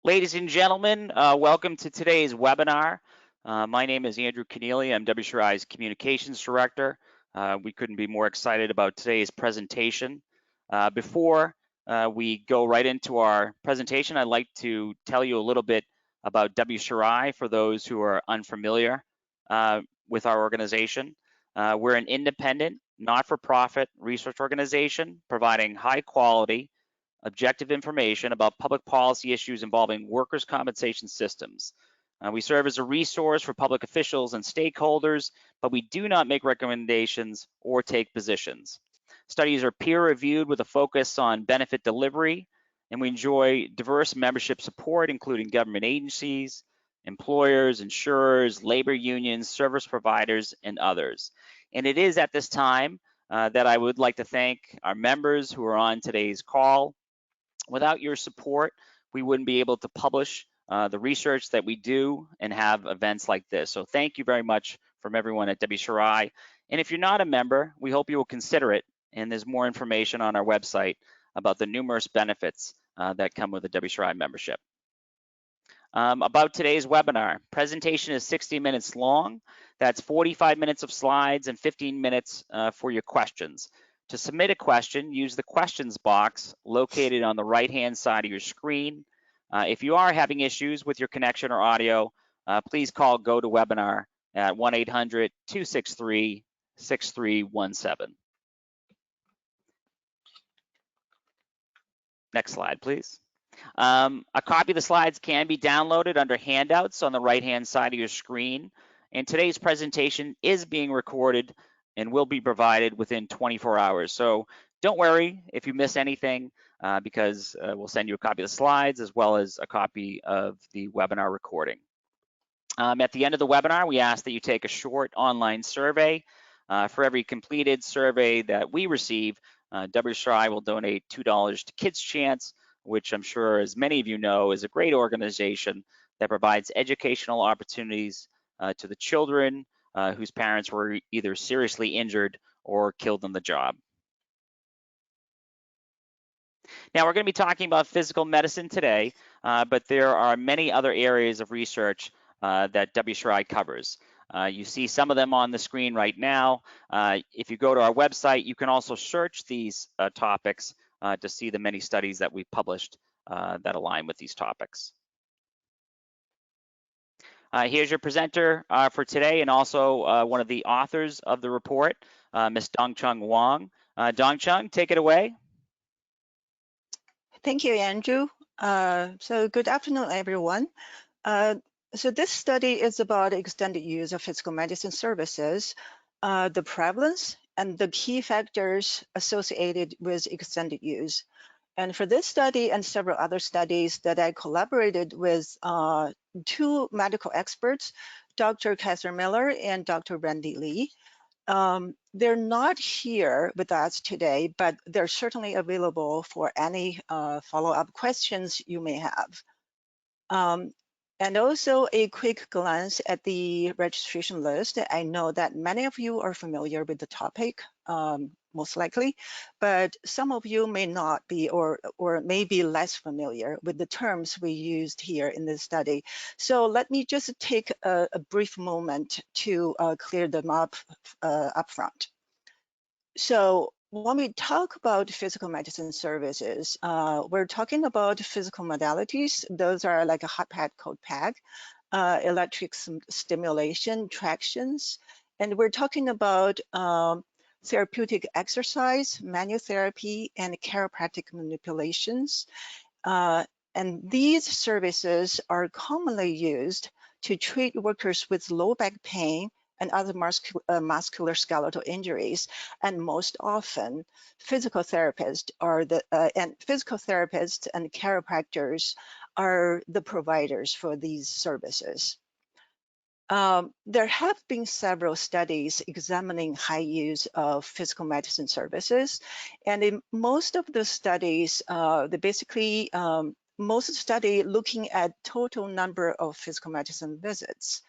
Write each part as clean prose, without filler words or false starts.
Ladies and gentlemen, welcome to today's webinar. My name is Andrew Keneally. I'm WCRI's Communications Director. We couldn't be more excited about today's presentation. Before we go right into our presentation, I'd like to tell you a little bit about WCRI for those who are unfamiliar with our organization. We're an independent, not-for-profit research organization providing high quality, objective information about public policy issues involving workers' compensation systems. We serve as a resource for public officials and stakeholders, but we do not make recommendations or take positions. Studies are peer-reviewed with a focus on benefit delivery, and we enjoy diverse membership support, including government agencies, employers, insurers, labor unions, service providers, and others. And it is at this time that I would like to thank our members who are on today's call. Without your support, we wouldn't be able to publish the research that we do and have events like this. So thank you very much from everyone at WCRI. And if you're not a member, we hope you will consider it. And there's more information on our website about the numerous benefits that come with a WCRI membership. About today's webinar, presentation is 60 minutes long. That's 45 minutes of slides and 15 minutes for your questions. To submit a question, use the questions box located on the right-hand side of your screen. If you are having issues with your connection or audio, please call GoToWebinar at 1-800-263-6317. Next slide, please. A copy of the slides can be downloaded under handouts on the right-hand side of your screen. And today's presentation is being recorded and will be provided within 24 hours. So don't worry if you miss anything because we'll send you a copy of the slides as well as a copy of the webinar recording. At the end of the webinar, we ask that you take a short online survey. For every completed survey that we receive, WCRI will donate $2 to Kids Chance, which I'm sure, as many of you know, is a great organization that provides educational opportunities to the children whose parents were either seriously injured or killed on the job. Now, we're going to be talking about physical medicine today, but there are many other areas of research that WCRI covers. You see some of them on the screen right now. If you go to our website, you can also search these topics to see the many studies that we've published that align with these topics. Here's your presenter for today and also one of the authors of the report, Ms. Dongchun Wang. Dongchun, take it away. Thank you, Andrew. So good afternoon, everyone. So this study is about extended use of physical medicine services, the prevalence and the key factors associated with extended use. And for this study and several other studies that I collaborated with two medical experts, Dr. Catherine Miller and Dr. Randy Lee. They're not here with us today, but they're certainly available for any follow-up questions you may have. And also a quick glance at the registration list. I know that many of you are familiar with the topic, most likely, but some of you may not be or may be less familiar with the terms we used here in this study. So let me just take a brief moment to clear them up front. So when we talk about physical medicine services, we're talking about physical modalities. Those are like a hot pad, cold pad, electric stimulation, tractions, and we're talking about therapeutic exercise, manual therapy, and chiropractic manipulations. And these services are commonly used to treat workers with low back pain and other musculoskeletal injuries, and most often, physical therapists and chiropractors are the providers for these services. There have been several studies examining high use of physical medicine services, and in most of the studies, most study looking at total number of physical medicine visits.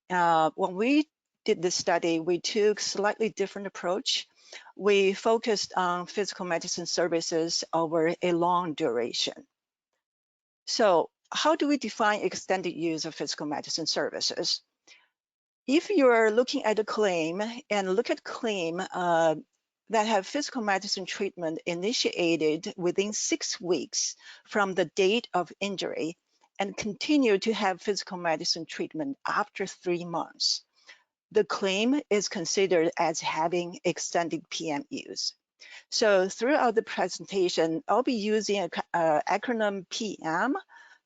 When we did this study, we took slightly different approach. We focused on physical medicine services over a long duration. So how do we define extended use of physical medicine services? If you're looking at a claim and look at claim that have physical medicine treatment initiated within 6 weeks from the date of injury and continue to have physical medicine treatment after 3 months, the claim is considered as having extended PM use. So throughout the presentation, I'll be using an acronym PM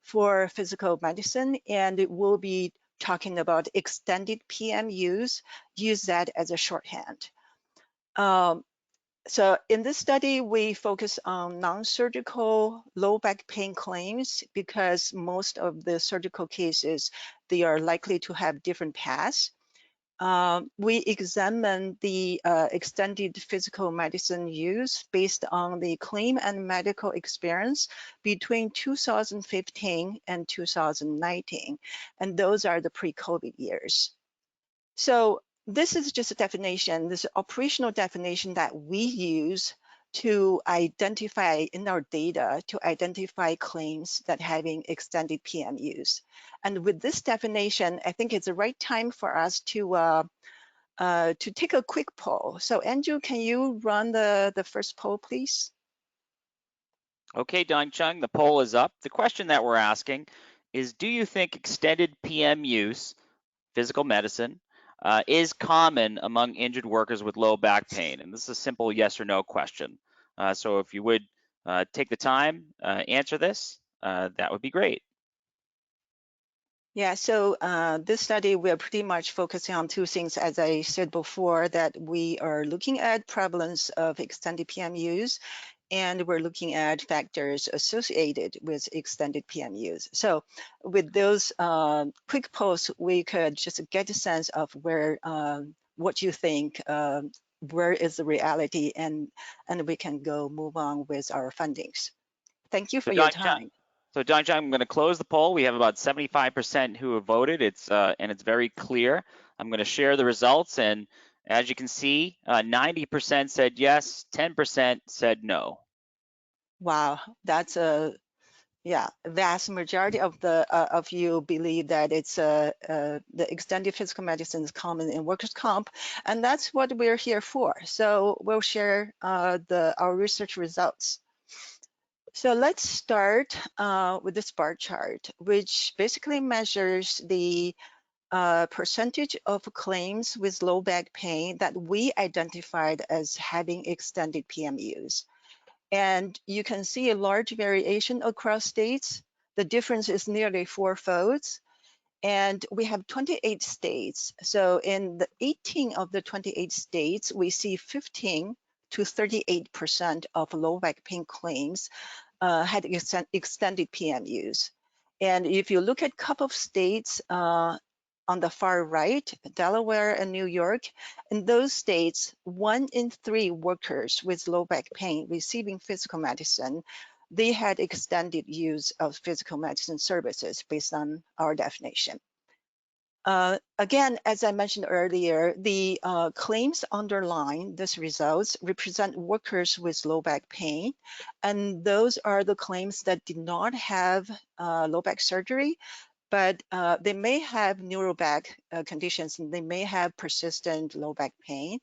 for physical medicine, and it will be talking about extended PM use that as a shorthand. So in this study, we focus on non-surgical low back pain claims because most of the surgical cases, they are likely to have different paths. We examined the extended physical medicine use based on the claim and medical experience between 2015 and 2019, and those are the pre-COVID years. So this is just a definition, this operational definition that we use to identify in our data, to identify claims that having extended PM use. And with this definition, I think it's the right time for us to take a quick poll. So Andrew, can you run the first poll, please? Okay, Dongchun, the poll is up. The question that we're asking is, do you think extended PM use, physical medicine, is common among injured workers with low back pain? And this is a simple yes or no question. So if you would take the time, answer this, that would be great. Yeah, so this study, we're pretty much focusing on 2 things, as I said before, that we are looking at prevalence of extended PM use, and we're looking at factors associated with extended PM use. So with those quick polls, we could just get a sense of where, what you think, where is the reality, and we can go move on with our findings. Thank you for your time. So Dongchun, I'm going to close the poll. We have about 75% who have voted. And it's very clear. I'm going to share the results, and as you can see, 90% said yes, 10% said no. Wow, that's a vast majority of the of you believe that it's the extended physical medicine is common in workers' comp, and that's what we're here for. So we'll share our research results. So let's start with this bar chart, which basically measures the percentage of claims with low back pain that we identified as having extended PM use. And you can see a large variation across states. The difference is nearly 4-fold. And we have 28 states. So in the 18 of the 28 states, we see 15 to 38% of low back pain claims had extended PM use. And if you look at a couple of states on the far right, Delaware and New York, in those states, 1 in 3 workers with low back pain receiving physical medicine, they had extended use of physical medicine services based on our definition. Again, as I mentioned earlier, the claims underlying these results represent workers with low back pain, and those are the claims that did not have low back surgery, but they may have neuroback conditions, and they may have persistent low back pain,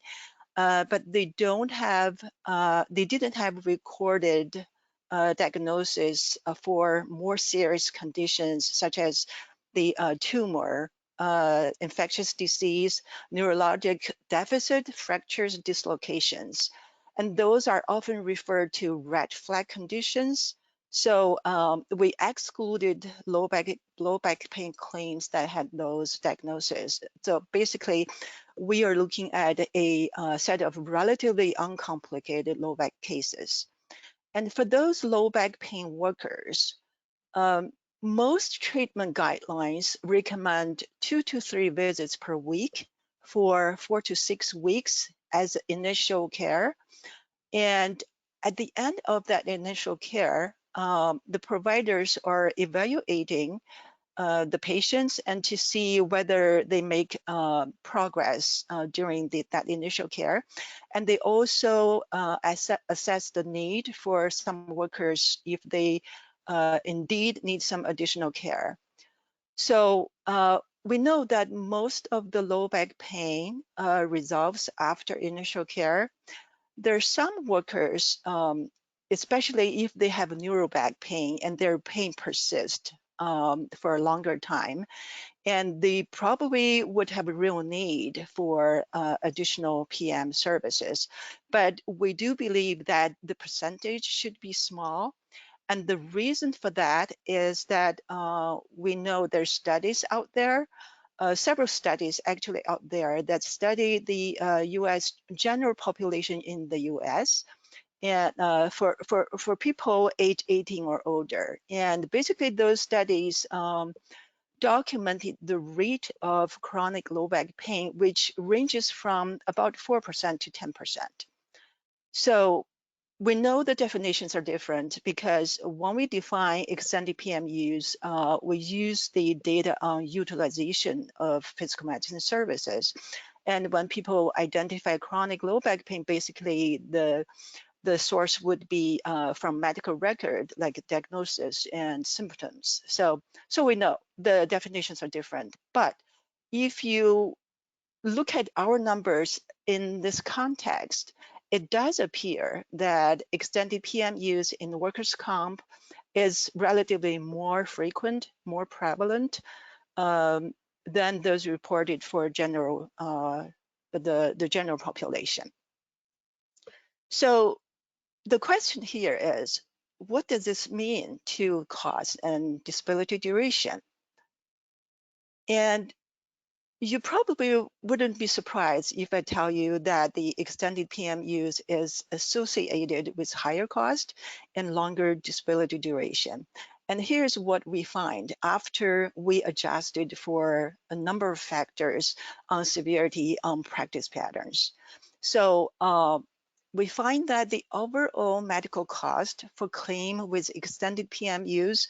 but they didn't have recorded diagnosis for more serious conditions such as the tumor, infectious disease, neurologic deficit, fractures, dislocations. And those are often referred to red flag conditions. So we excluded low back pain claims that had those diagnoses. So basically, we are looking at a set of relatively uncomplicated low back cases. And for those low back pain workers, most treatment guidelines recommend 2 to 3 visits per week for 4 to 6 weeks as initial care. And at the end of that initial care, the providers are evaluating the patients and to see whether they make progress during that initial care. And they also assess the need for some workers if they indeed need some additional care. So we know that most of the low back pain resolves after initial care. There are some workers, especially if they have neural back pain and their pain persists for a longer time, and they probably would have a real need for additional PM services. But we do believe that the percentage should be small. And the reason for that is that we know there's studies out there, several studies actually out there that study the US general population in the US and for people age 18 or older. And basically those studies documented the rate of chronic low back pain, which ranges from about 4% to 10%. So we know the definitions are different because when we define extended PM use, we use the data on utilization of physical medicine services. And when people identify chronic low back pain, basically the source would be from medical record, like diagnosis and symptoms. So we know the definitions are different. But if you look at our numbers in this context, it does appear that extended PM use in workers' comp is relatively more frequent, more prevalent than those reported for general the general population. So the question here is, what does this mean to cost and disability duration? And you probably wouldn't be surprised if I tell you that the extended PM use is associated with higher cost and longer disability duration. And here's what we find after we adjusted for a number of factors on severity on practice patterns. So we find that the overall medical cost for claim with extended PM use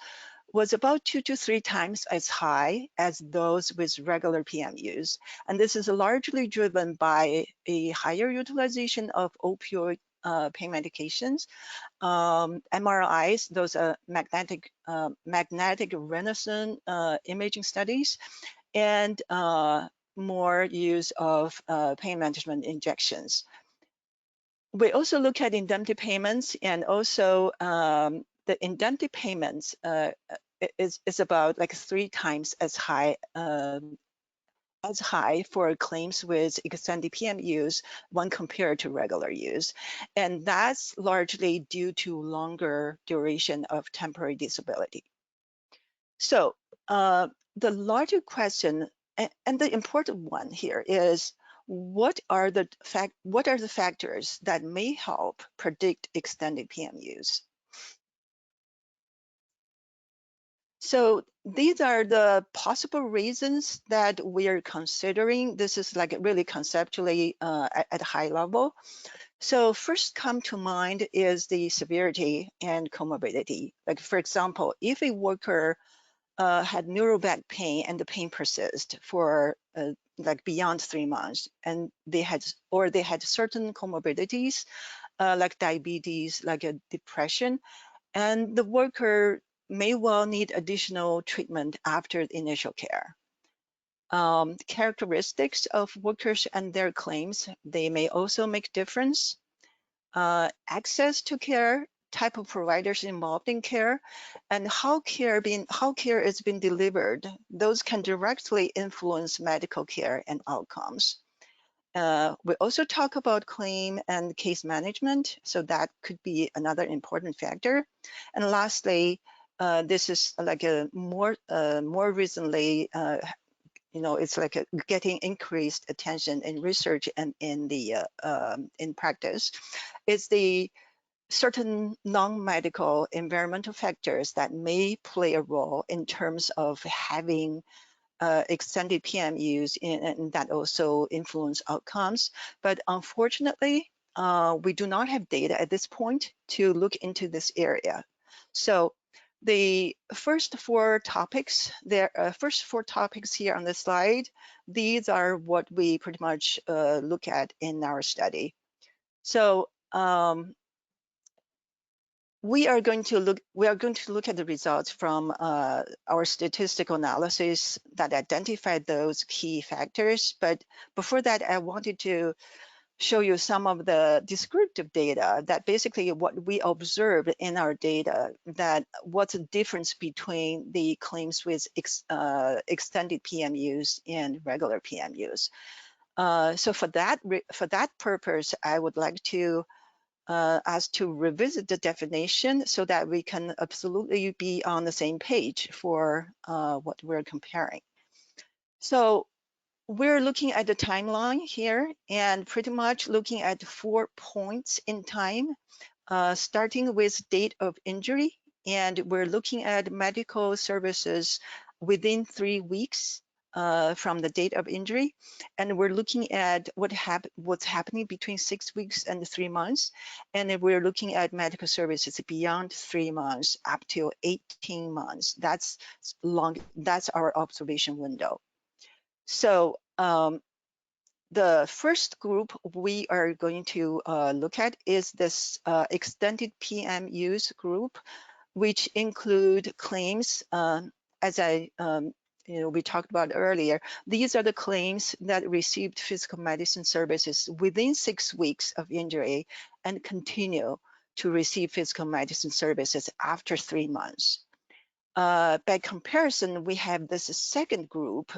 was about 2 to 3 times as high as those with regular PM use. And this is largely driven by a higher utilization of opioid pain medications, MRIs, those are magnetic resonance imaging studies, and more use of pain management injections. We also look at indemnity payments, and also the indemnity payments is about like 3 times as high for claims with extended PM use when compared to regular use. And that's largely due to longer duration of temporary disability. So the larger question and the important one here is, what are the factors that may help predict extended PM use? So these are the possible reasons that we are considering. This is like really conceptually at a high level. So first come to mind is the severity and comorbidity. Like for example, if a worker had neural back pain and the pain persists for like beyond 3 months, and they had certain comorbidities like diabetes, like a depression, and the worker may well need additional treatment after the initial care. Characteristics of workers and their claims, they may also make difference. Access to care, type of providers involved in care, and how care is being delivered, those can directly influence medical care and outcomes. We also talk about claim and case management, so that could be another important factor. And lastly, this is like a more recently, it's like getting increased attention in research and in the in practice. It's the certain non-medical environmental factors that may play a role in terms of having extended PM use, and that also influence outcomes. But unfortunately, we do not have data at this point to look into this area. So the first 4 topics, first 4 topics here on the slide, these are what we pretty much look at in our study. So we are going to look at the results from our statistical analysis that identified those key factors. But before that, I wanted to show you some of the descriptive data that basically what we observed in our data, that what's the difference between the claims with extended PMUs and regular PMUs. So for that purpose, I would like to us to revisit the definition so that we can absolutely be on the same page for what we're comparing. So we're looking at the timeline here and pretty much looking at 4 points in time, starting with date of injury. And we're looking at medical services within 3 weeks from the date of injury. And we're looking at what's happening between 6 weeks and 3 months. And we're looking at medical services beyond 3 months up to 18 months. That's our observation window. So the first group we are going to look at is this extended PMUs group, which include claims, as we talked about earlier. These are the claims that received physical medicine services within 6 weeks of injury and continue to receive physical medicine services after 3 months. By comparison, we have this second group.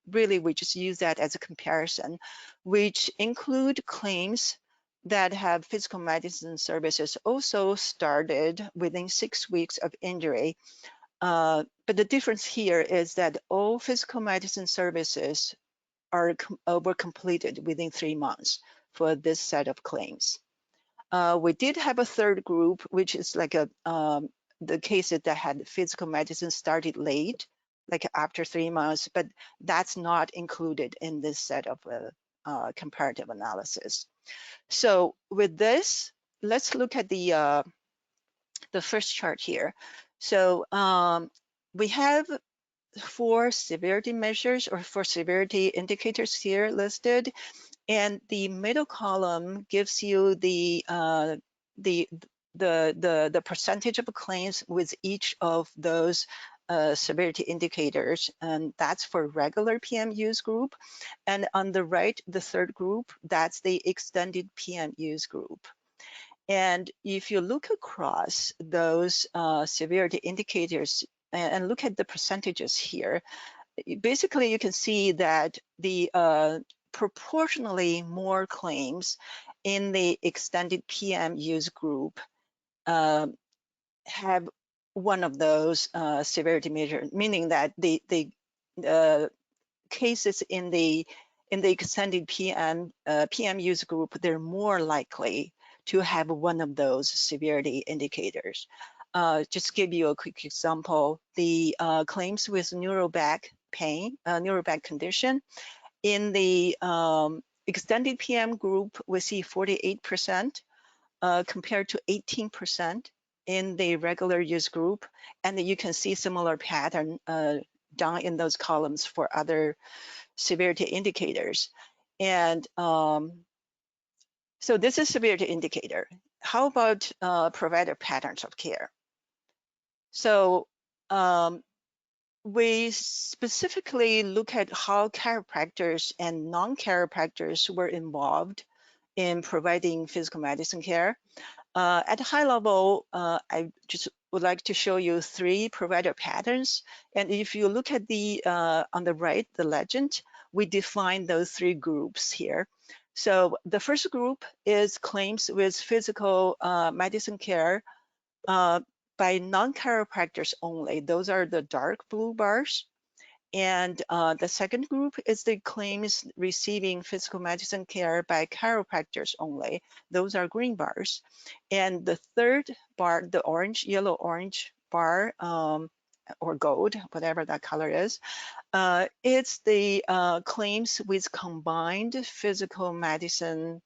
Really, we just use that as a comparison, which include claims that have physical medicine services also started within 6 weeks of injury. But the difference here is that all physical medicine services were completed within 3 months for this set of claims. We did have a third group, which is like the cases that had physical medicine started late, like after 3 months, but that's not included in this set of comparative analysis. So with this, let's look at the first chart here. So we have 4 severity measures or 4 severity indicators here listed. And the middle column gives you the percentage of claims with each of those severity indicators, and that's for regular PMUs group. And on the right, the third group, that's the extended PMUs group. And if you look across those severity indicators and look at the percentages here, basically you can see that the proportionally more claims in the extended PMUs group have one of those severity measures, meaning that the cases in the extended PMUs group, they're more likely to have one of those severity indicators. Just give you a quick example, the claims with neural back pain, neural back condition, in the extended PM group, we see 48% compared to 18% in the regular use group. And you can see similar pattern down in those columns for other severity indicators. And so this is severity indicator. How about provider patterns of care? So we specifically look at how chiropractors and non-chiropractors were involved in providing physical medicine care. At a high level, I just would like to show you 3 provider patterns. And if you look at the on the right, the legend, we define those 3 groups here. So the first group is claims with physical medicine care by non-chiropractors only. Those are the dark blue bars. And the second group is the claims receiving physical medicine care by chiropractors only. Those are green bars. And the third bar, the orange, yellow-orange bar, or gold, whatever that color is, it's the claims with combined physical medicine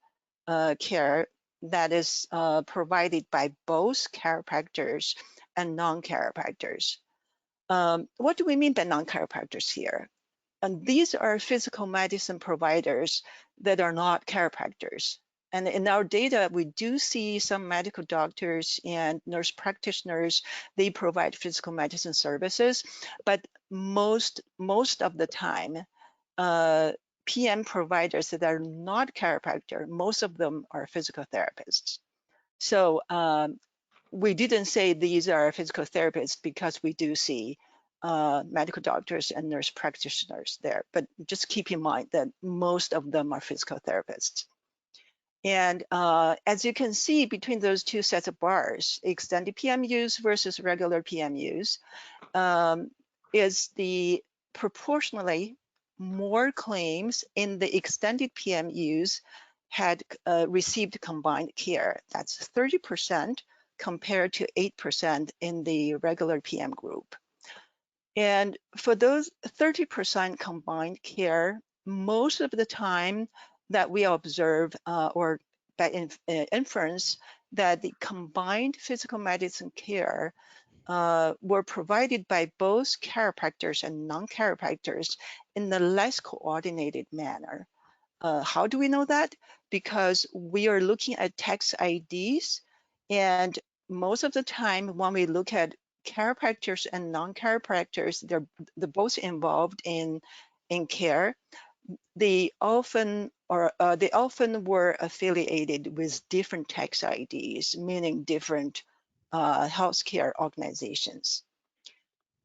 care that is provided by both chiropractors and non-chiropractors. What do we mean by non-chiropractors here? And these are physical medicine providers that are not chiropractors. And in our data, we do see some medical doctors and nurse practitioners, they provide physical medicine services, but most of the time, PM providers that are not chiropractor, most of them are physical therapists. So we didn't say these are physical therapists because we do see medical doctors and nurse practitioners there, but just keep in mind that most of them are physical therapists. And as you can see between those two sets of bars, extended PM use versus regular PM use, is the proportionally more claims in the extended PM use had received combined care. That's 30% compared to 8% in the regular PM group. And for those 30% combined care, most of the time that we observe or by inference that the combined physical medicine care were provided by both chiropractors and non-chiropractors in a less coordinated manner. How do we know that? Because we are looking at tax IDs, and most of the time when we look at chiropractors and non-chiropractors, they're both involved in care. They often were affiliated with different tax IDs, meaning different healthcare organizations.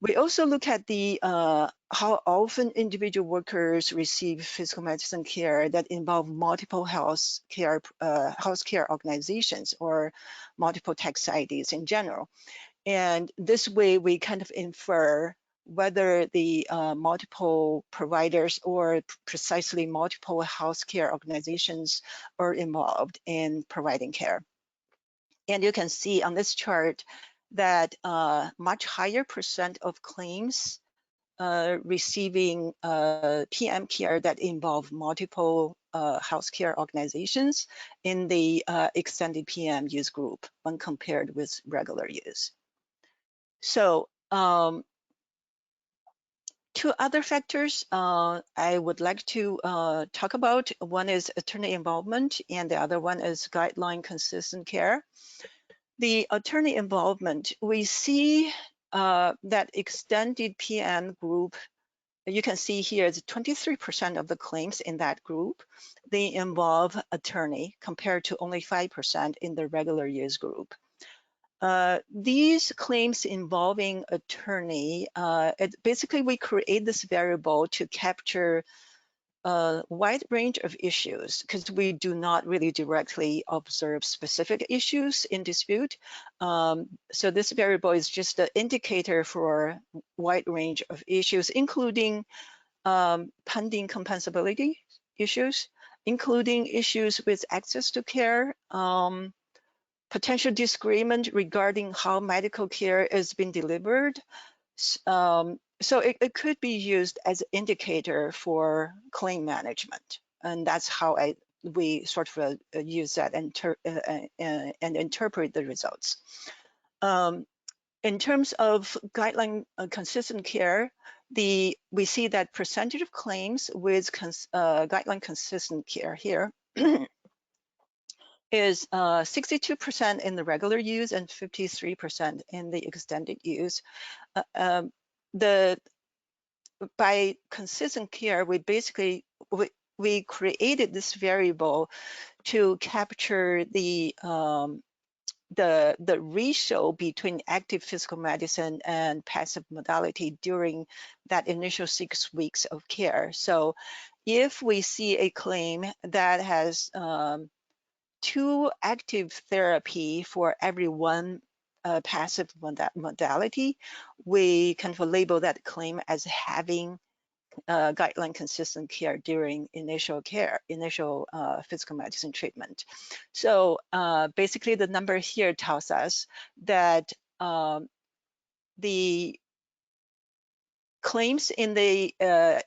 We also look at the how often individual workers receive physical medicine care that involve multiple healthcare organizations or multiple tax IDs in general. And this way we kind of infer whether the multiple providers or precisely multiple healthcare organizations are involved in providing care. And you can see on this chart that much higher percent of claims receiving PM care that involve multiple healthcare organizations in the extended PM use group when compared with regular use. So two other factors I would like to talk about. One is attorney involvement, and the other one is guideline consistent care. The attorney involvement, we see that extended PM group, you can see here is 23% of the claims in that group, they involve attorney compared to only 5% in the regular use group. These claims involving attorney, basically we create this variable to capture a wide range of issues because we do not really directly observe specific issues in dispute. So this variable is just an indicator for a wide range of issues, including pending compensability issues, including issues with access to care, potential disagreement regarding how medical care is being delivered. So it could be used as an indicator for claim management. And that's how we sort of use that and interpret the results. In terms of guideline consistent care, we see that percentage of claims with guideline consistent care here is 62% in the regular use and 53% in the extended use. By consistent care, we basically we created this variable to capture the ratio between active physical medicine and passive modality during that initial 6 weeks of care. So if we see a claim that has 2 active therapy for every 1 passive modality, we kind of label that claim as having guideline consistent care during initial physical medicine treatment. So basically the number here tells us that the claims in the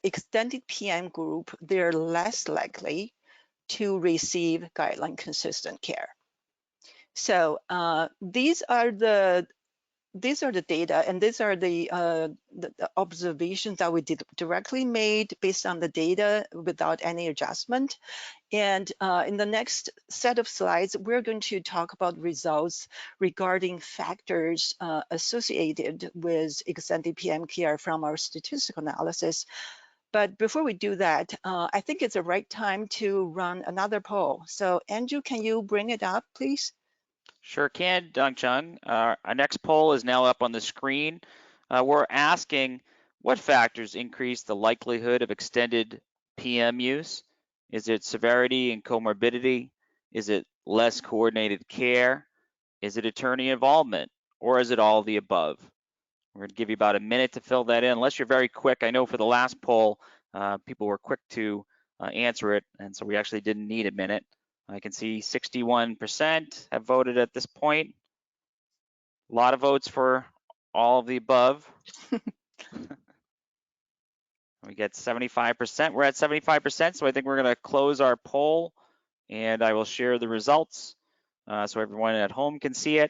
extended PM group, they're less likely to receive guideline consistent care. So these are the these are the data, and these are the observations that we did directly made based on the data without any adjustment. And in the next set of slides, we're going to talk about results regarding factors associated with extended PM care from our statistical analysis. But before we do that, I think it's the right time to run another poll. So Andrew, can you bring it up, please? Sure can, Dongchun. Our next poll is now up on the screen. We're asking what factors increase the likelihood of extended PM use? Is it severity and comorbidity? Is it less coordinated care? Is it attorney involvement? Or is it all of the above? We're going to give you about a minute to fill that in, unless you're very quick. I know for the last poll, people were quick to answer it, and so we actually didn't need a minute. I can see 61% have voted at this point. A lot of votes for all of the above. We get 75%. We're at 75%, so I think we're going to close our poll, and I will share the results so everyone at home can see it.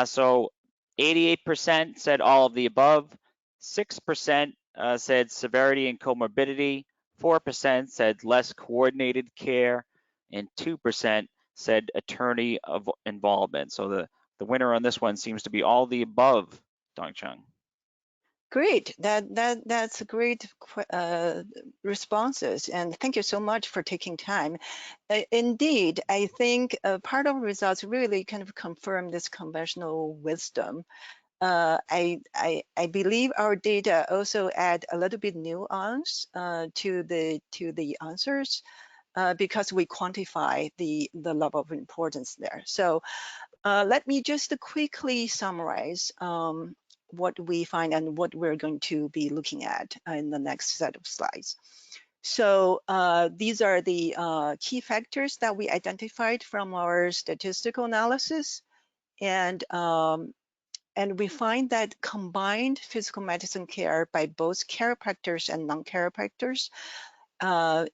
So 88% said all of the above, 6% said severity and comorbidity, 4% said less coordinated care, and 2% said attorney involvement. So the winner on this one seems to be all the above, Dongchun. Great, that's great responses, and thank you so much for taking time. Indeed, I think part of results really kind of confirm this conventional wisdom. I believe our data also add a little bit nuance to the answers because we quantify the level of importance there. So let me just quickly summarize what we find and what we're going to be looking at in the next set of slides. So these are the key factors that we identified from our statistical analysis. And we find that combined physical medicine care by both chiropractors and non-chiropractors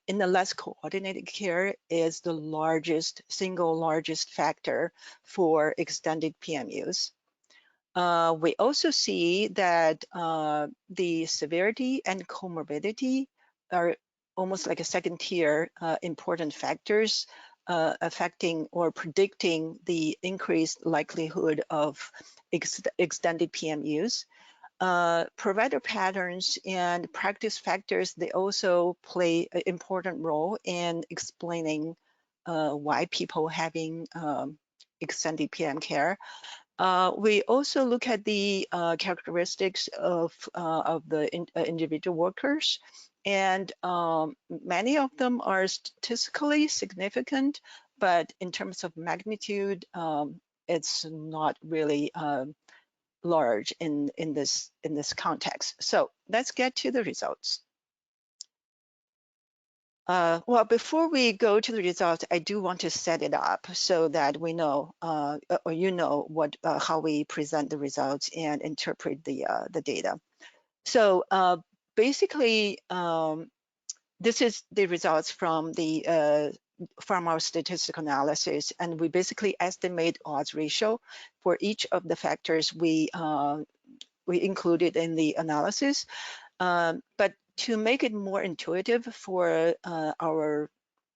in the less coordinated care is the single largest factor for extended PM use. We also see that the severity and comorbidity are almost like a second tier important factors affecting or predicting the increased likelihood of extended PM use. Provider patterns and practice factors, they also play an important role in explaining why people having extended PM care. We also look at the characteristics of the individual workers, and many of them are statistically significant, but in terms of magnitude, it's not really large in this context. So let's get to the results. Well, before we go to the results, I do want to set it up so that we know, or you know, what how we present the results and interpret the data. So basically, this is the results from the from our statistical analysis, and we basically estimate odds ratio for each of the factors we included in the analysis. But to make it more intuitive for our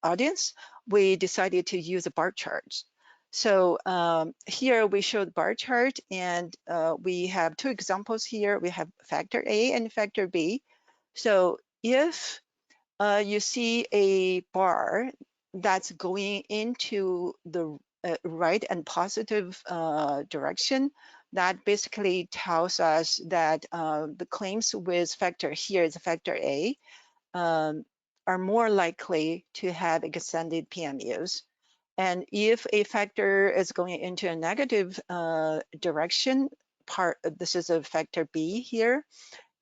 audience, we decided to use a bar chart. So here we show the bar chart, and we have two examples here. We have factor A and factor B. So if you see a bar that's going into the right and positive direction, that basically tells us that the claims with factor here is factor A are more likely to have extended PM use. And if a factor is going into a negative direction, this is a factor B here,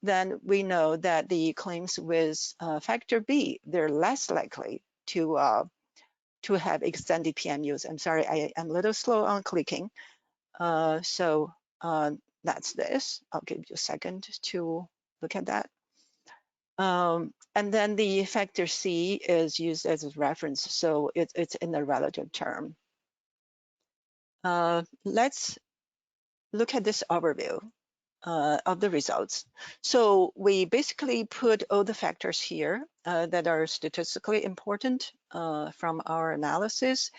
then we know that the claims with factor B, they're less likely to have extended PM use. I'm sorry, I am a little slow on clicking. So that's this. I'll give you a second to look at that. And then the factor C is used as a reference, so it's in a relative term. Let's look at this overview of the results. So we basically put all the factors here that are statistically important from our analysis.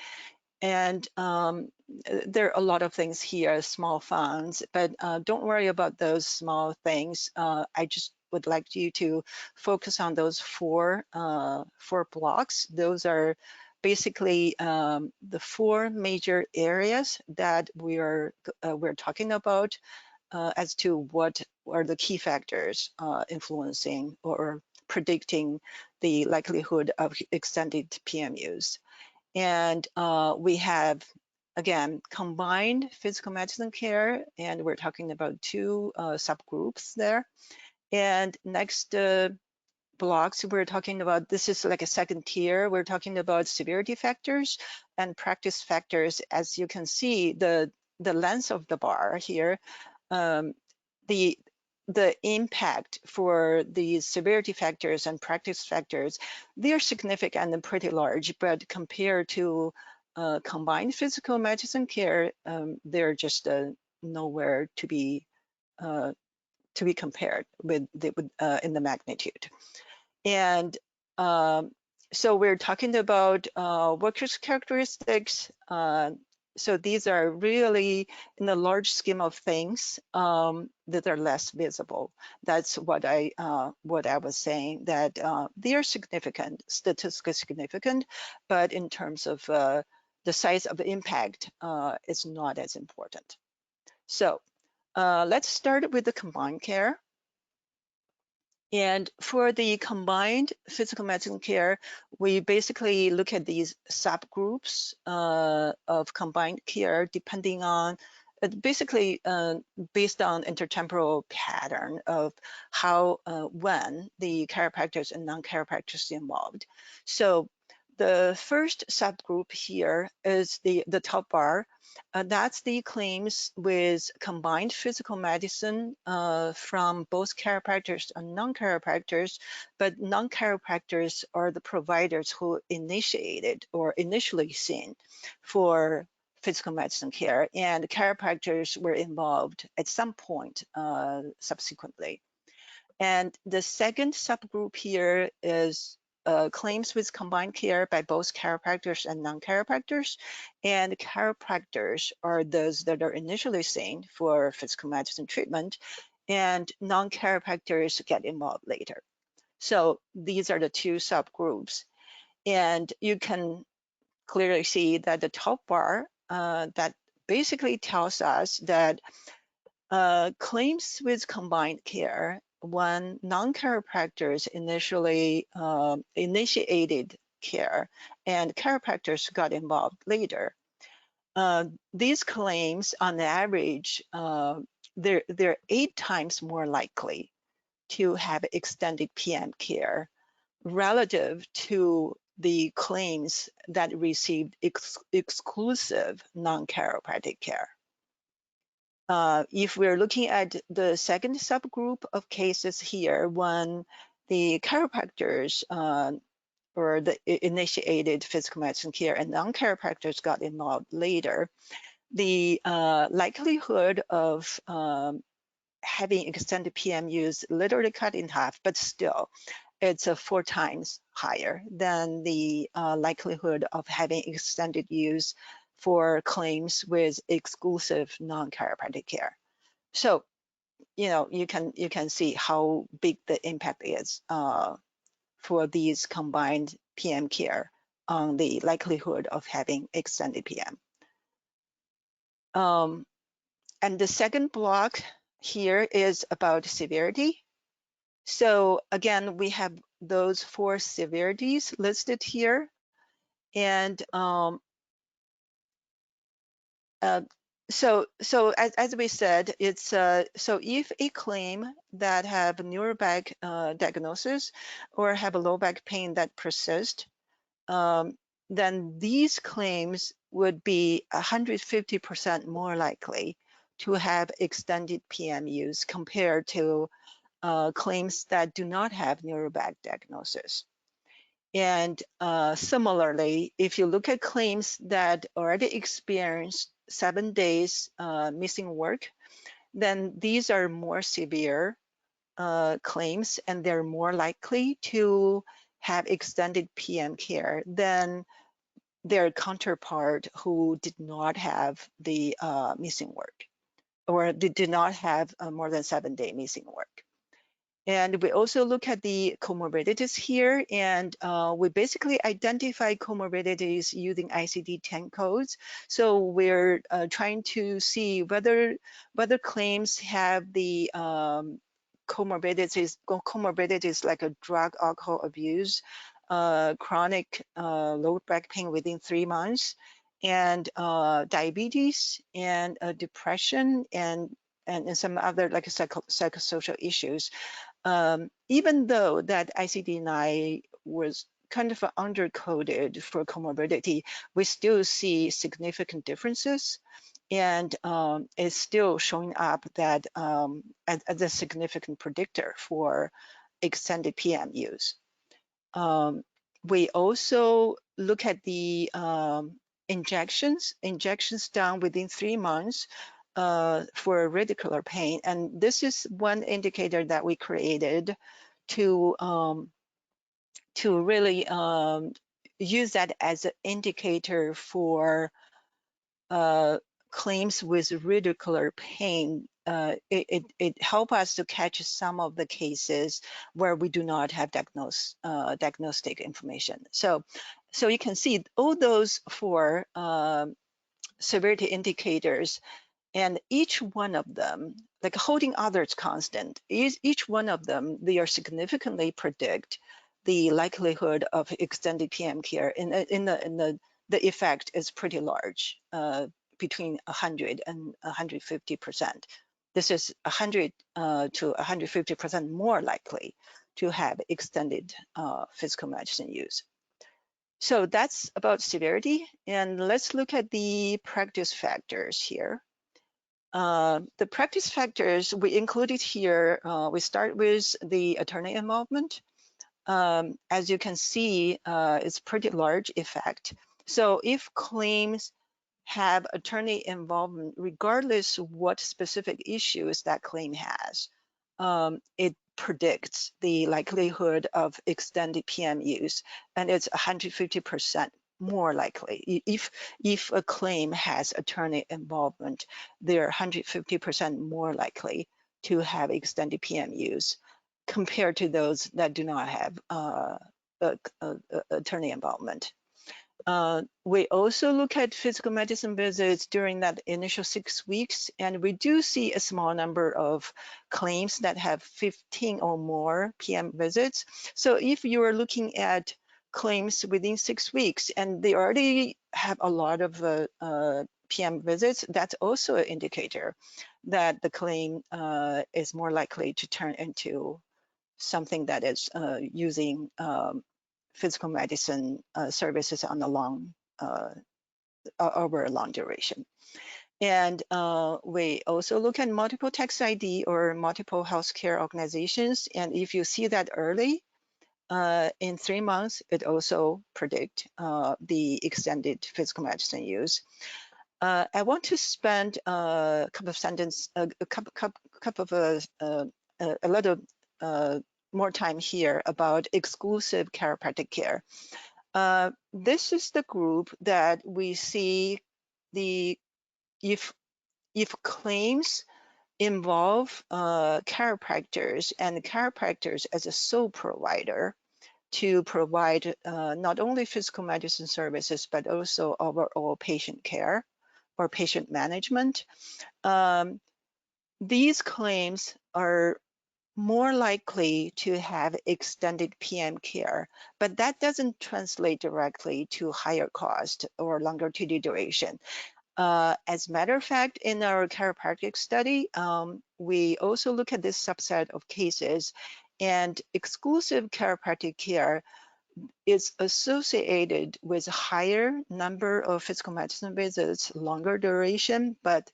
And there are a lot of things here, small funds, but don't worry about those small things. I just would like you to focus on those four blocks. Those are basically the four major areas that we're talking about as to what are the key factors influencing or predicting the likelihood of extended PM use. And we have, again, combined physical medicine care, and we're talking about two subgroups there. And next blocks, we're talking about, this is like a second tier, we're talking about severity factors and practice factors. As you can see, the length of the bar here, the impact for these severity factors and practice factors, they're significant and pretty large, but compared to combined physical medicine care, they're just nowhere to be compared with in the magnitude. And so we're talking about workers' characteristics. So these are really, in the large scheme of things, that are less visible. That's what I was saying, that they are significant, statistically significant, but in terms of the size of the impact, it's not as important. So let's start with the combined care. And for the combined physical medicine care, we basically look at these subgroups of combined care depending on, basically based on intertemporal pattern of how, when the chiropractors and non-chiropractors involved. So the first subgroup here is the top bar. That's the claims with combined physical medicine from both chiropractors and non-chiropractors, but non-chiropractors are the providers who initiated or initially seen for physical medicine care, and chiropractors were involved at some point subsequently. And the second subgroup here is claims with combined care by both chiropractors and non-chiropractors. And chiropractors are those that are initially seen for physical medicine treatment, and non-chiropractors get involved later. So these are the two subgroups. And you can clearly see that the top bar that basically tells us that claims with combined care, when non-chiropractors initially initiated care and chiropractors got involved later, these claims on average, they're 8 times more likely to have extended PM care relative to the claims that received exclusive non-chiropractic care. If we're looking at the second subgroup of cases here, when the chiropractors or the initiated physical medicine care and non-chiropractors got involved later, the likelihood of having extended PM use literally cut in half, but still it's 4 times higher than the likelihood of having extended use for claims with exclusive non-chiropractic care. So, you can see how big the impact is for these combined PM care on the likelihood of having extended PM. And the second block here is about severity. So again, we have those 4 severities listed here. And so as we said, it's so if a claim that have neuroback diagnosis or have a low back pain that persist, then these claims would be 150% more likely to have extended PM use compared to claims that do not have neuroback diagnosis. And similarly, if you look at claims that already experienced 7 days missing work, then these are more severe claims, and they're more likely to have extended PM care than their counterpart who did not have the missing work, or they did not have more than 7-day missing work. And we also look at the comorbidities here, and we basically identify comorbidities using ICD-10 codes. So we're trying to see whether claims have the comorbidities like a drug, alcohol abuse, chronic low back pain within 3 months, and diabetes, and depression, and some other like psychosocial issues. Even though that ICD-9 was kind of undercoded for comorbidity, we still see significant differences, and it's still showing up that as a significant predictor for extended PM use. We also look at the injections done within 3 months for radicular pain. And this is one indicator that we created to really use that as an indicator for claims with radicular pain. It helps us to catch some of the cases where we do not have diagnostic information. So you can see all those 4 severity indicators, and each one of them, like holding others constant, each one of them, they are significantly predict the likelihood of extended PM care. The effect is pretty large, between 100 and 150%. This is 100 to 150% more likely to have extended physical medicine use. So that's about severity. And let's look at the practice factors here. The practice factors we included here, we start with the attorney involvement. As you can see, it's pretty large effect. So if claims have attorney involvement, regardless what specific issues that claim has, it predicts the likelihood of extended PM use, and it's 150% more likely. If a claim has attorney involvement, they're 150% more likely to have extended PM use compared to those that do not have attorney involvement. We also look at physical medicine visits during that initial 6 weeks, and we do see a small number of claims that have 15 or more PM visits. So if you are looking at claims within 6 weeks and they already have a lot of PM visits, that's also an indicator that the claim is more likely to turn into something that is using physical medicine services on over a long duration. And we also look at multiple tax ID or multiple healthcare organizations. And if you see that early, in 3 months, it also predict the extended physical medicine use. I want to spend a little more time here about exclusive chiropractic care. This is the group that we see if claims involve chiropractors, and chiropractors as a sole provider to provide not only physical medicine services, but also overall patient care or patient management. These claims are more likely to have extended PM care, but that doesn't translate directly to higher cost or longer TD duration. As a matter of fact, in our chiropractic study, we also look at this subset of cases, and exclusive chiropractic care is associated with higher number of physical medicine visits, longer duration, but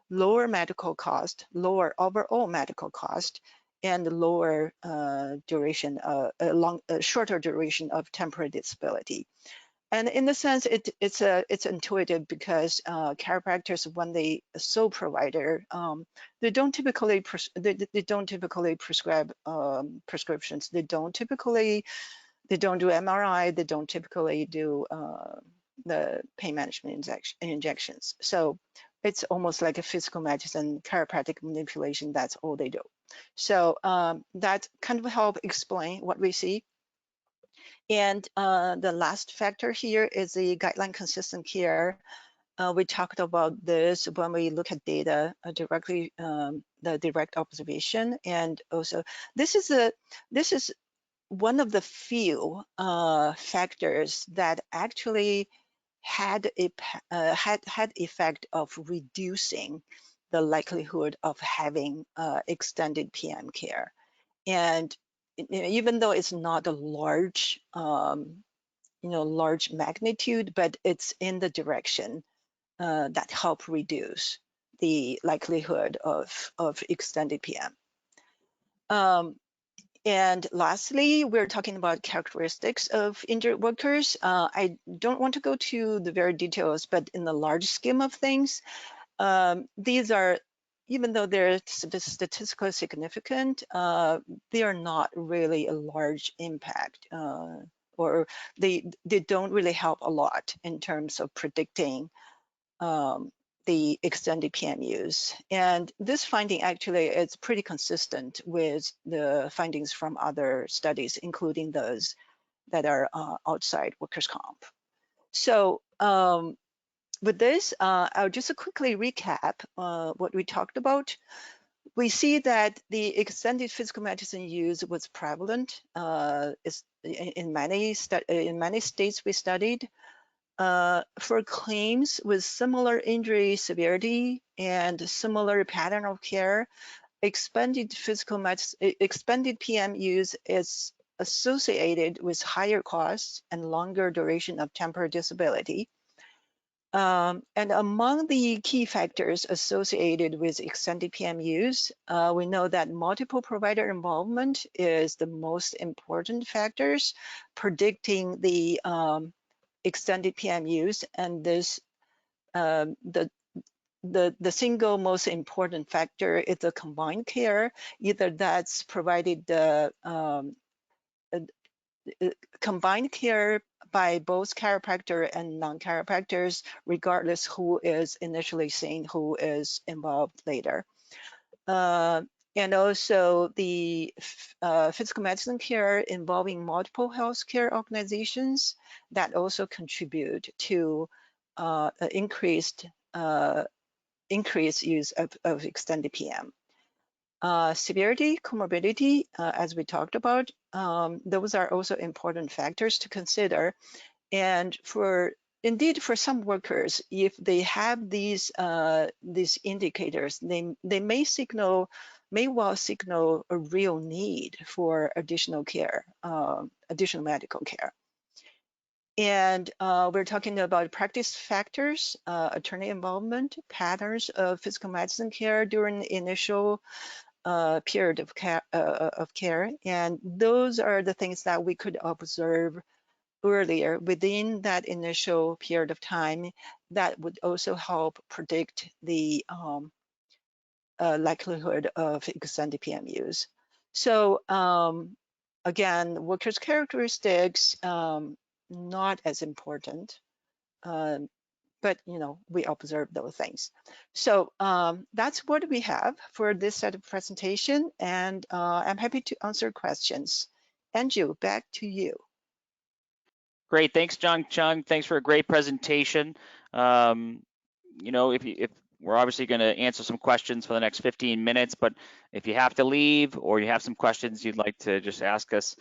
lower medical cost, lower overall medical cost, and lower duration, shorter duration of temporary disability. And in the sense, it's intuitive because chiropractors, when they sole provider, they don't typically prescribe prescriptions. They don't do MRI. They don't typically do the pain management injections. So it's almost like a physical medicine, chiropractic manipulation. That's all they do. So that kind of help explain what we see. And the last factor here is the guideline consistent care. We talked about this when we look at data directly, the direct observation, and also this is one of the few factors that actually had effect of reducing the likelihood of having extended PM care. And even though it's not a large large magnitude, but it's in the direction that help reduce the likelihood of extended PM. And lastly, we're talking about characteristics of injured workers. I don't want to go to the very details, but in the large scheme of things, these are, even though they're statistically significant, they are not really a large impact, or they don't really help a lot in terms of predicting the extended PM use. And this finding actually is pretty consistent with the findings from other studies, including those that are outside workers' comp. So with this, I'll just quickly recap what we talked about. We see that the extended physical medicine use was prevalent in many states we studied. For claims with similar injury severity and similar pattern of care, expanded PM use is associated with higher costs and longer duration of temporary disability. And among the key factors associated with extended PM use, we know that multiple provider involvement is the most important factors predicting the extended PM use, and this the single most important factor is the combined care. Either that's provided the combined care by both chiropractor and non-chiropractors, regardless who is initially seen, who is involved later. And also the physical medicine care involving multiple healthcare organizations that also contribute to increased use of extended PM. Severity, comorbidity, as we talked about, those are also important factors to consider. And indeed, for some workers, if they have these indicators, they may well signal a real need for additional care, additional medical care. And we're talking about practice factors, attorney involvement, patterns of physical medicine care during the initial period of care. And those are the things that we could observe earlier within that initial period of time that would also help predict the likelihood of extended PM use. So again, workers' characteristics, not as important, but we observe those things. So that's what we have for this set of presentation, and I'm happy to answer questions. Andrew, back to you. Great, thanks, Dongchun. Thanks for a great presentation. If we're obviously going to answer some questions for the next 15 minutes, but if you have to leave or you have some questions you'd like to just ask us,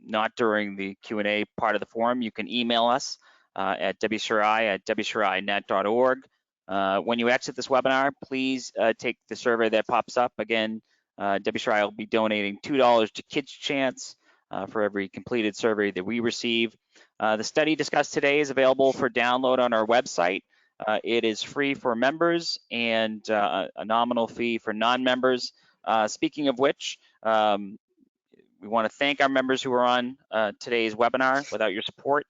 not during the Q&A part of the forum, you can email us at wcri@wcrinet.org. When you exit this webinar, please take the survey that pops up. Again, WCRI will be donating $2 to Kids Chance for every completed survey that we receive. The study discussed today is available for download on our website. It is free for members and a nominal fee for non-members. Speaking of which, we want to thank our members who are on today's webinar. Without your support,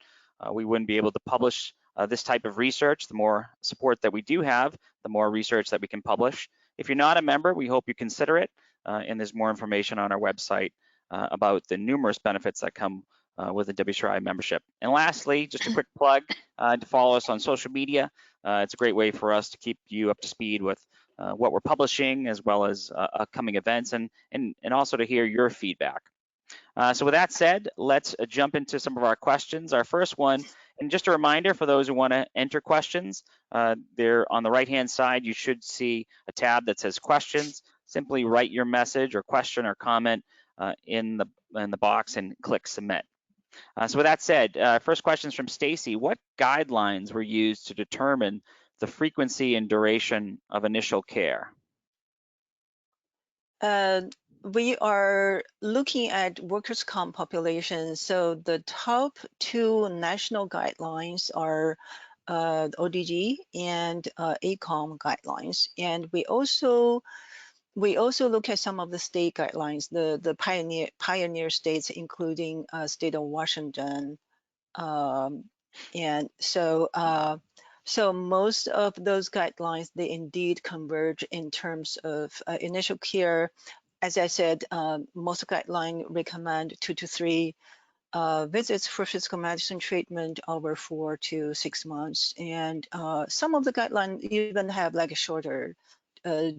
we wouldn't be able to publish this type of research. The more support that we do have, the more research that we can publish. If you're not a member, we hope you consider it, and there's more information on our website about the numerous benefits that come with a WCRI membership. And lastly, just a quick plug to follow us on social media. It's a great way for us to keep you up to speed with what we're publishing, as well as upcoming events, and also to hear your feedback. So with that said, let's jump into some of our questions. Our first one, and just a reminder for those who want to enter questions, there on the right-hand side, you should see a tab that says questions. Simply write your message or question or comment in the box and click submit. So with that said, first question is from Stacy. What guidelines were used to determine the frequency and duration of initial care? We are looking at workers' comp population. So the top two national guidelines are ODG and ACOM guidelines. And we also look at some of the state guidelines, the pioneer states, including state of Washington. And so most of those guidelines, they indeed converge in terms of initial care. As I said, most guidelines recommend 2 to 3 visits for physical medicine treatment over 4 to 6 months. And some of the guidelines even have like a shorter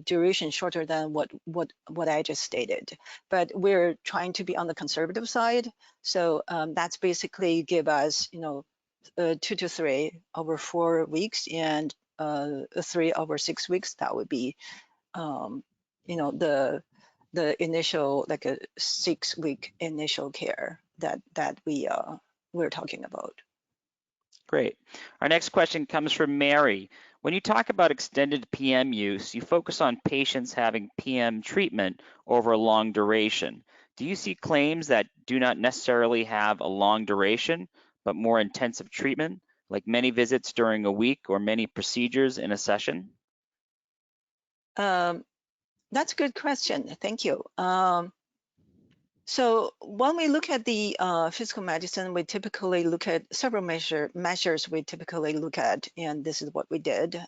duration, shorter than what I just stated. But we're trying to be on the conservative side. So that's basically give us, 2 to 3 over 4 weeks and 3 over 6 weeks. That would be, the initial, like a 6-week initial care that we're talking about. Great. Our next question comes from Mary. When you talk about extended PM use, you focus on patients having PM treatment over a long duration. Do you see claims that do not necessarily have a long duration, but more intensive treatment, like many visits during a week or many procedures in a session? That's a good question. Thank you. So when we look at the physical medicine, we typically look at several measures we typically look at, and this is what we did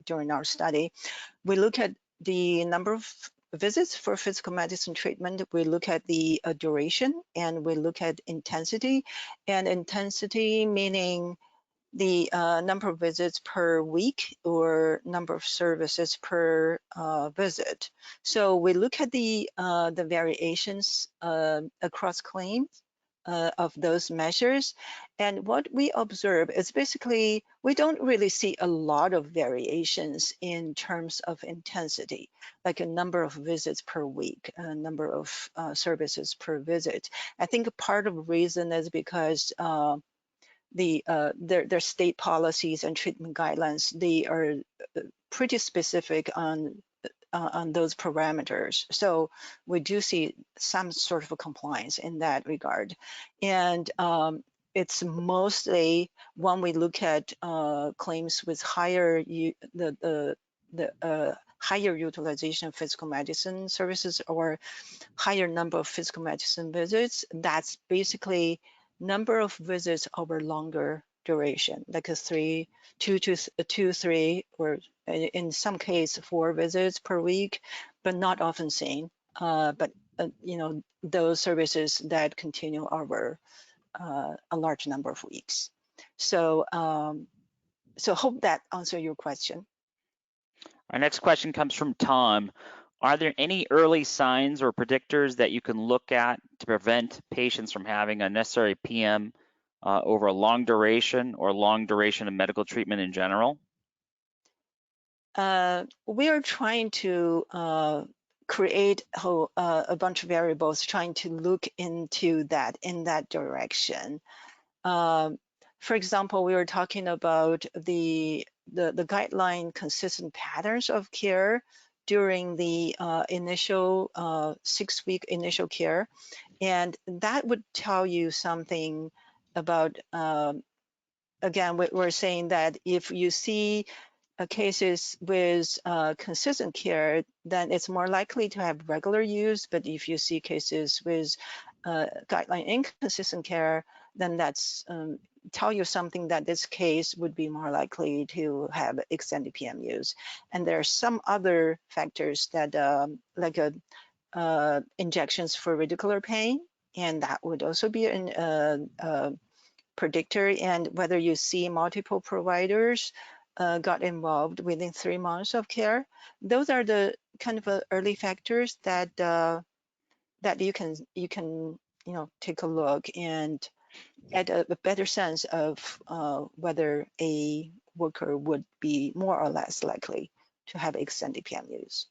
during our study. We look at the number of visits for physical medicine treatment, we look at the duration, and we look at intensity. And intensity meaning the number of visits per week or number of services per visit. So we look at the variations across claims of those measures. And what we observe is basically, we don't really see a lot of variations in terms of intensity, like a number of visits per week, a number of services per visit. I think part of the reason is because their state policies and treatment guidelines, they are pretty specific on those parameters. So we do see some sort of a compliance in that regard. And it's mostly when we look at claims with higher higher utilization of physical medicine services or higher number of physical medicine visits, that's basically number of visits over longer duration, like a 3, 2, 3, or in some case 4 visits per week, but not often seen. But those services that continue over a large number of weeks. So hope that answers your question. Our next question comes from Tom. Are there any early signs or predictors that you can look at to prevent patients from having unnecessary PM over a long duration or long duration of medical treatment in general? We are trying to create a bunch of variables, trying to look into that in that direction. For example, we were talking about the guideline consistent patterns of care during the initial 6-week initial care. And that would tell you something about, again, we're saying that if you see cases with consistent care, then it's more likely to have regular use. But if you see cases with guideline inconsistent care, then that's tell you something that this case would be more likely to have extended PMUs. And there are some other factors that like injections for radicular pain, and that would also be a predictor, and whether you see multiple providers got involved within 3 months of care. Those are the kind of early factors that that you can take a look and get a better sense of whether a worker would be more or less likely to have extended PMUs.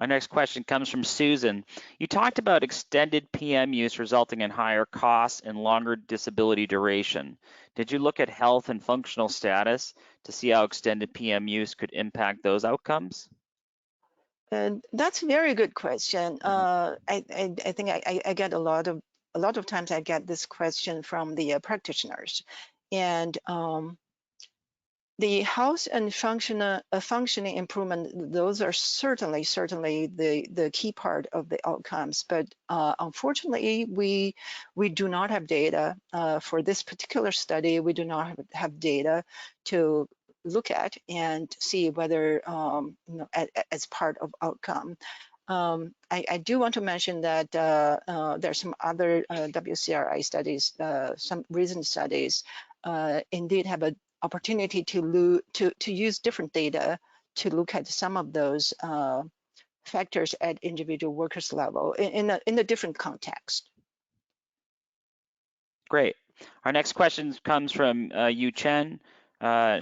Our next question comes from Susan. You talked about extended PM use resulting in higher costs and longer disability duration. Did you look at health and functional status to see how extended PM use could impact those outcomes? And that's a very good question. Mhm. I think I get a lot of times I get this question from the practitioners, and the health and functioning improvement, those are certainly the key part of the outcomes. But unfortunately, we do not have data for this particular study. We do not have data to look at and see whether as part of outcome. I do want to mention that there's some other WCRI studies, some recent studies, indeed have an opportunity to use different data to look at some of those factors at individual workers level in a different context. Great. Our next question comes from Yu Chen.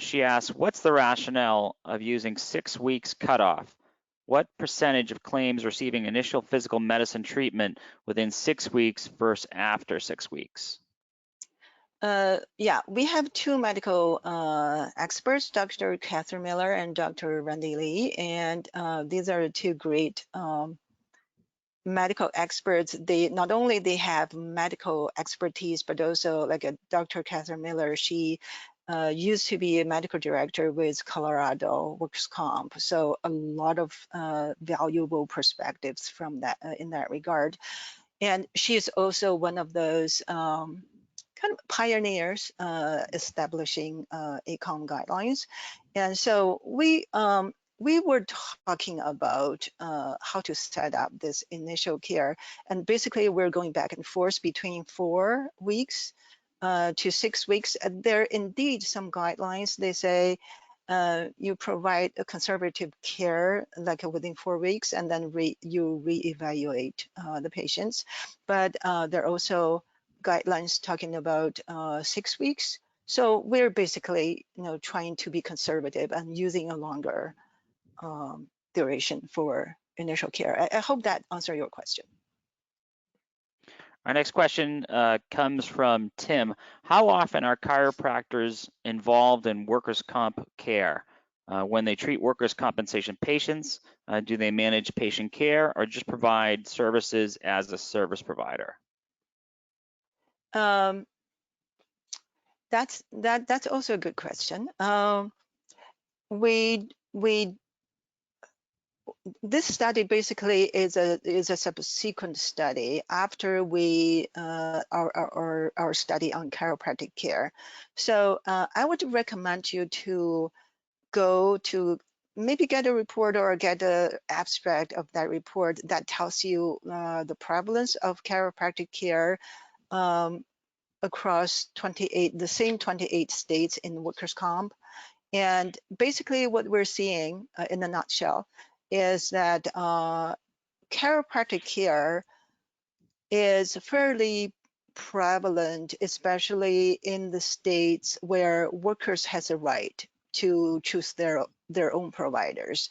She asks, what's the rationale of using 6 weeks cutoff? What percentage of claims receiving initial physical medicine treatment within 6 weeks versus after 6 weeks? Yeah, we have two medical experts, Dr. Catherine Miller and Dr. Randy Lee, and these are two great medical experts. They not only they have medical expertise, but also like Dr. Catherine Miller, she used to be a medical director with Colorado Workers' Comp, so a lot of valuable perspectives from that in that regard. And she is also one of those kind of pioneers establishing ACOM guidelines. And so we were talking about how to set up this initial care. And basically, we're going back and forth between 4 weeks to 6 weeks. And there are indeed some guidelines. They say you provide a conservative care like within 4 weeks, and then you reevaluate the patients. But there are also guidelines talking about 6 weeks. So we're basically, trying to be conservative and using a longer duration for initial care. I hope that answers your question. Our next question comes from Tim. How often are chiropractors involved in workers' comp care? When they treat workers' compensation patients, do they manage patient care or just provide services as a service provider? That's also a good question. This study basically is a subsequent study after we our study on chiropractic care. So I would recommend you to go to maybe get a report or get an abstract of that report that tells you the prevalence of chiropractic care across the same 28 states in workers' comp. And basically what we're seeing in a nutshell is that chiropractic care is fairly prevalent, especially in the states where workers has a right to choose their own providers.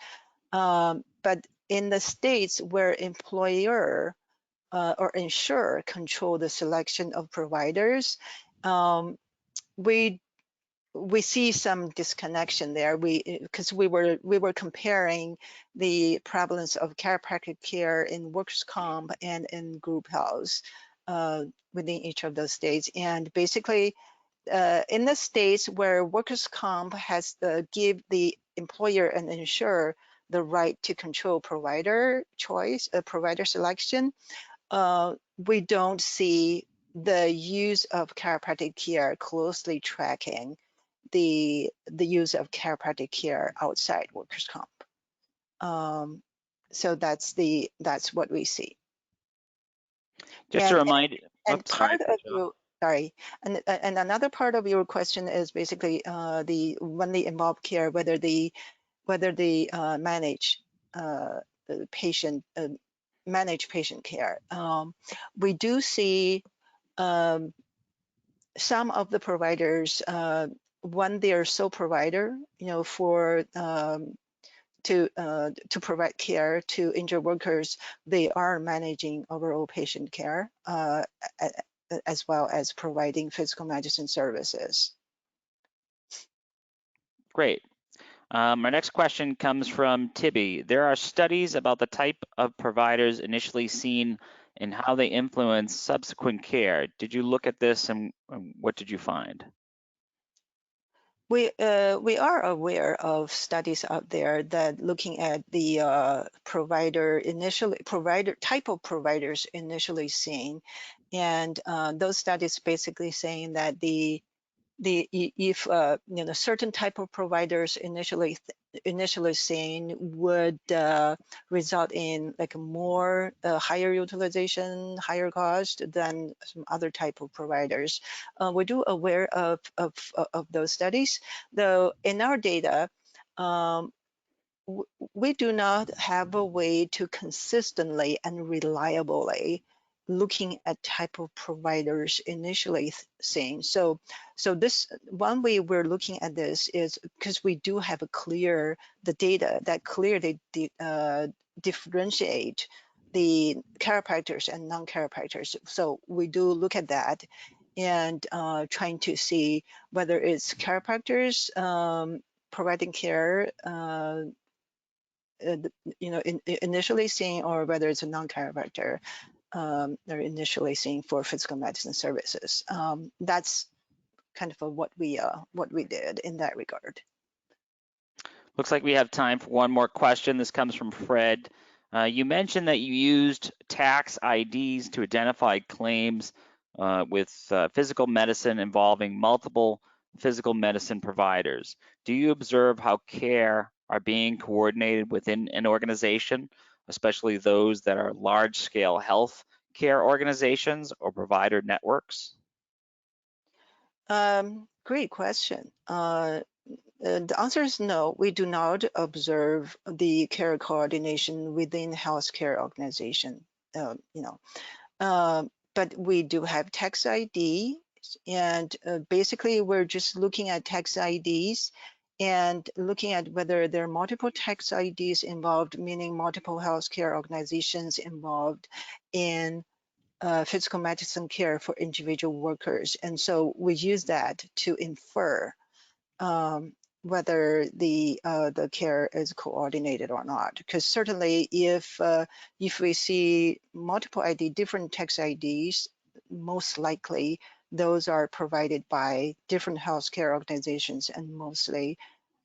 But in the states where employer or insurer control the selection of providers, we see some disconnection there. Because we were comparing the prevalence of chiropractic care in workers' comp and in group health within each of those states. And basically, in the states where workers' comp has give the employer and insurer the right to control provider choice, provider selection, we don't see the use of chiropractic care closely tracking the use of chiropractic care outside workers' comp. So that's what we see. Just to remind, And oops, sorry, part of your sorry, and another part of your question is basically when they involve care, whether they manage the patient manage patient care. We do see some of the providers when they are sole provider, for to provide care to injured workers, they are managing overall patient care as well as providing physical medicine services. great. Our next question comes from Tibby. There are studies about the type of providers initially seen and how they influence subsequent care. Did you look at this and what did you find? We are aware of studies out there that looking at the provider type of providers initially seen, and those studies basically saying that if certain type of providers initially seen would result in like more higher utilization, higher cost than some other type of providers. We do aware of those studies, though in our data, we do not have a way to consistently and reliably looking at type of providers initially saying. So this one way we're looking at this is because we do have the data that clearly differentiate the chiropractors and non-chiropractors. So we do look at that and trying to see whether it's chiropractors providing care initially seeing, or whether it's a non-chiropractor they're initially seeing for physical medicine services. That's kind of what we did in that regard. Looks like we have time for one more question. This comes from Fred. You mentioned that you used tax IDs to identify claims with physical medicine involving multiple physical medicine providers. Do you observe how care are being coordinated within an organization, especially those that are large-scale health care organizations or provider networks? Great question. The answer is no. We do not observe the care coordination within healthcare organization. But we do have tax ID, and basically we're just looking at tax IDs and looking at whether there are multiple tax IDs involved, meaning multiple healthcare organizations involved in physical medicine care for individual workers. And so we use that to infer whether the care is coordinated or not. Because certainly if we see multiple different tax IDs, most likely those are provided by different healthcare organizations, and mostly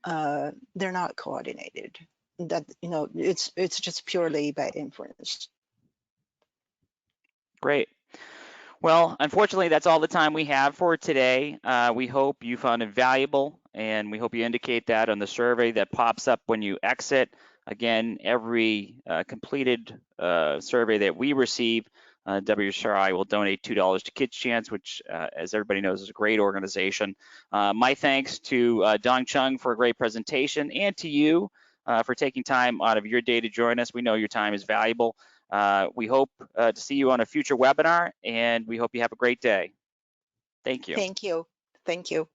they're not coordinated. That it's just purely by inference. Great. Well, unfortunately, that's all the time we have for today. We hope you found it valuable, and we hope you indicate that on the survey that pops up when you exit. Again, every completed survey that we receive, WCRI will donate $2 to Kids Chance, which, as everybody knows, is a great organization. My thanks to Dongchun for a great presentation, and to you for taking time out of your day to join us. We know your time is valuable. We hope to see you on a future webinar, and we hope you have a great day. Thank you. Thank you. Thank you.